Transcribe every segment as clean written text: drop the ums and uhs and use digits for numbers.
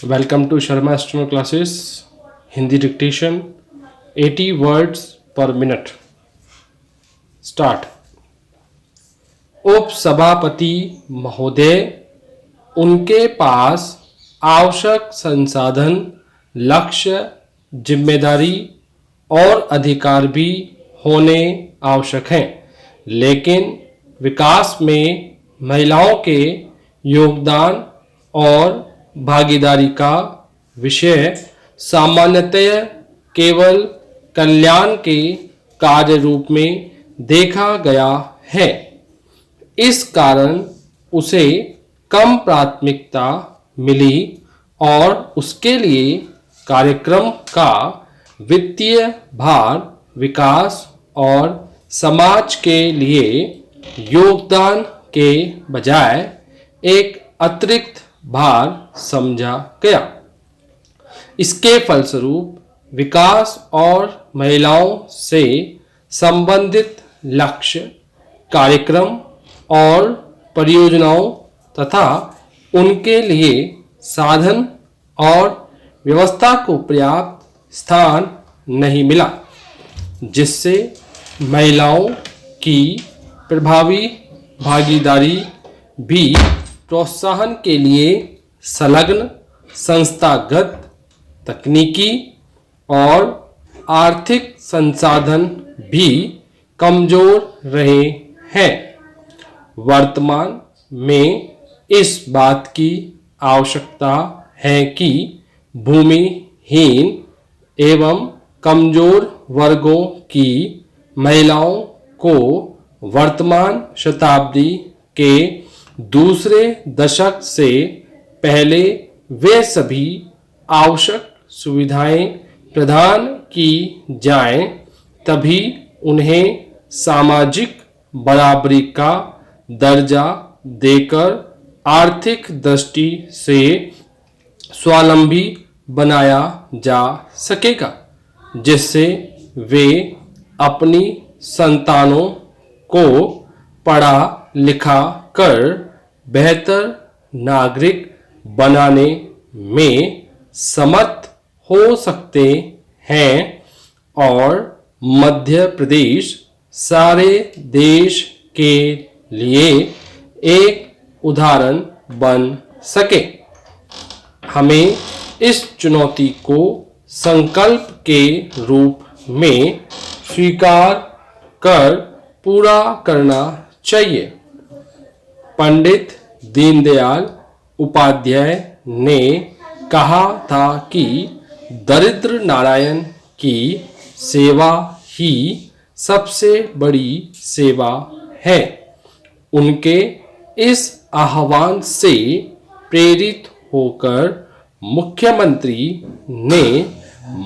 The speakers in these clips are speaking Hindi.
Welcome to Sharma Astrono classes. Hindi dictation 80 words per minute. Start. उपसभापति महोदय, उनके पास आवश्यक संसाधन, लक्ष्य, जिम्मेदारी और अधिकार भी होने आवश्यक हैं, लेकिन विकास में महिलाओं के योगदान और भागीदारी का विषय सामान्यतः केवल कल्याण के कार्य रूप में देखा गया है। इस कारण उसे कम प्राथमिकता मिली और उसके लिए कार्यक्रम का वित्तीय भार विकास और समाज के लिए योगदान के बजाय एक अतिरिक्त भार समझा गया। इसके फलस्वरूप विकास और महिलाओं से संबंधित लक्ष्य, कार्यक्रम और परियोजनाओं तथा उनके लिए साधन और व्यवस्था को पर्याप्त स्थान नहीं मिला, जिससे महिलाओं की प्रभावी भागीदारी भी प्रोत्साहन के लिए संलग्न संस्थागत, तकनीकी और आर्थिक संसाधन भी कमजोर रहे हैं। वर्तमान में इस बात की आवश्यकता है कि भूमिहीन एवं कमजोर वर्गों की महिलाओं को वर्तमान शताब्दी के दूसरे दशक से पहले वे सभी आवश्यक सुविधाएं प्रदान की जाएं, तभी उन्हें सामाजिक बराबरी का दर्जा देकर आर्थिक दृष्टि से स्वावलंबी बनाया जा सकेगा, जिससे वे अपनी संतानों को पढ़ा लिखा कर बेहतर नागरिक बनाने में समर्थ हो सकते हैं और मध्य प्रदेश सारे देश के लिए एक उदाहरण बन सके। हमें इस चुनौती को संकल्प के रूप में स्वीकार कर पूरा करना चाहिए। पंडित दीनदयाल उपाध्याय ने कहा था कि दरिद्र नारायण की सेवा ही सबसे बड़ी सेवा है। उनके इस आह्वान से प्रेरित होकर मुख्यमंत्री ने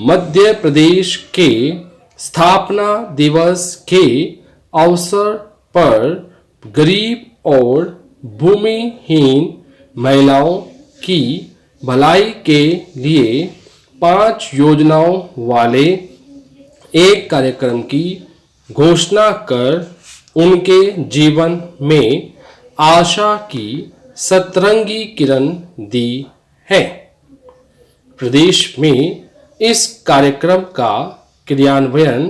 मध्य प्रदेश के स्थापना दिवस के अवसर पर गरीब और भूमिहीन महिलाओं की भलाई के लिए 5 योजनाओं वाले एक कार्यक्रम की घोषणा कर उनके जीवन में आशा की सतरंगी किरण दी है। प्रदेश में इस कार्यक्रम का क्रियान्वयन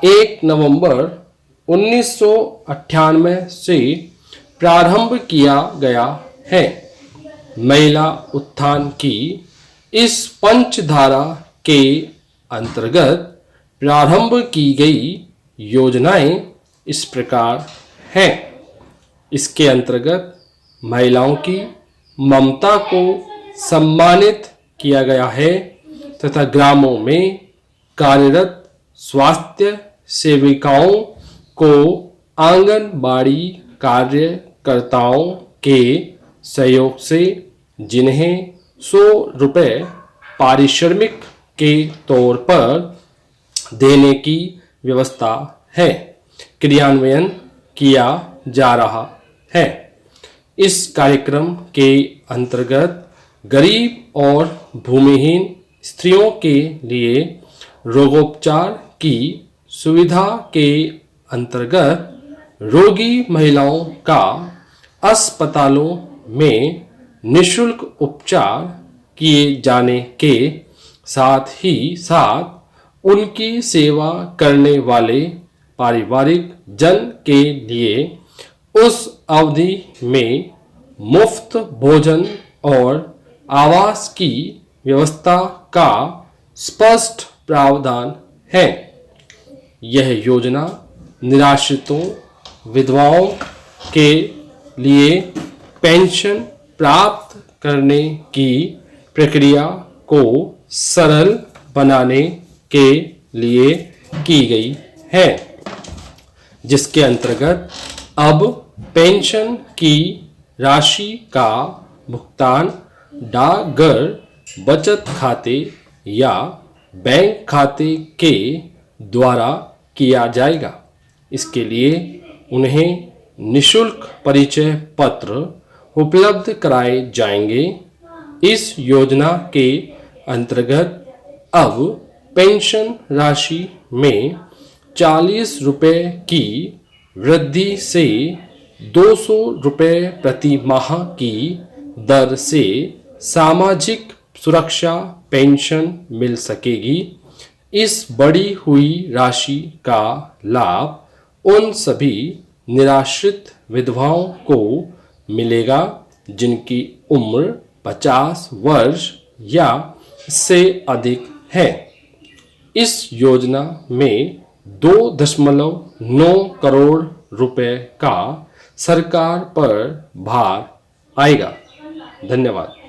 1 नवंबर 1998 से प्रारंभ किया गया है। महिला उत्थान की इस पंचधारा के अंतर्गत प्रारंभ की गई योजनाएं इस प्रकार हैं। इसके अंतर्गत महिलाओं की ममता को सम्मानित किया गया है तथा ग्रामों में कार्यरत स्वास्थ्य सेविकाओं को आंगनबाड़ी कार्यकर्ताओं के सहयोग से जिन्हें 100 रुपये पारिश्रमिक के तौर पर देने की व्यवस्था है, क्रियान्वयन किया जा रहा है। इस कार्यक्रम के अंतर्गत गरीब और भूमिहीन स्त्रियों के लिए रोगोपचार की सुविधा के अंतर्गत रोगी महिलाओं का अस्पतालों में निशुल्क उपचार किए जाने के साथ ही साथ उनकी सेवा करने वाले पारिवारिक जन के लिए उस अवधि में मुफ्त भोजन और आवास की व्यवस्था का स्पष्ट प्रावधान है। यह योजना निराश्रितों, विधवाओं के लिए पेंशन प्राप्त करने की प्रक्रिया को सरल बनाने के लिए की गई है, जिसके अंतर्गत अब पेंशन की राशि का भुगतान डाकघर बचत खाते या बैंक खाते के द्वारा किया जाएगा। इसके लिए उन्हें निशुल्क परिचय पत्र उपलब्ध कराए जाएंगे। इस योजना के अंतर्गत अब पेंशन राशि में 40 रुपये की वृद्धि से 200 रुपये प्रति माह की दर से सामाजिक सुरक्षा पेंशन मिल सकेगी। इस बढ़ी हुई राशि का लाभ उन सभी निराश्रित विधवाओं को मिलेगा जिनकी उम्र 50 वर्ष या इससे अधिक है। इस योजना में 2.9 करोड़ रुपए का सरकार पर भार आएगा। धन्यवाद।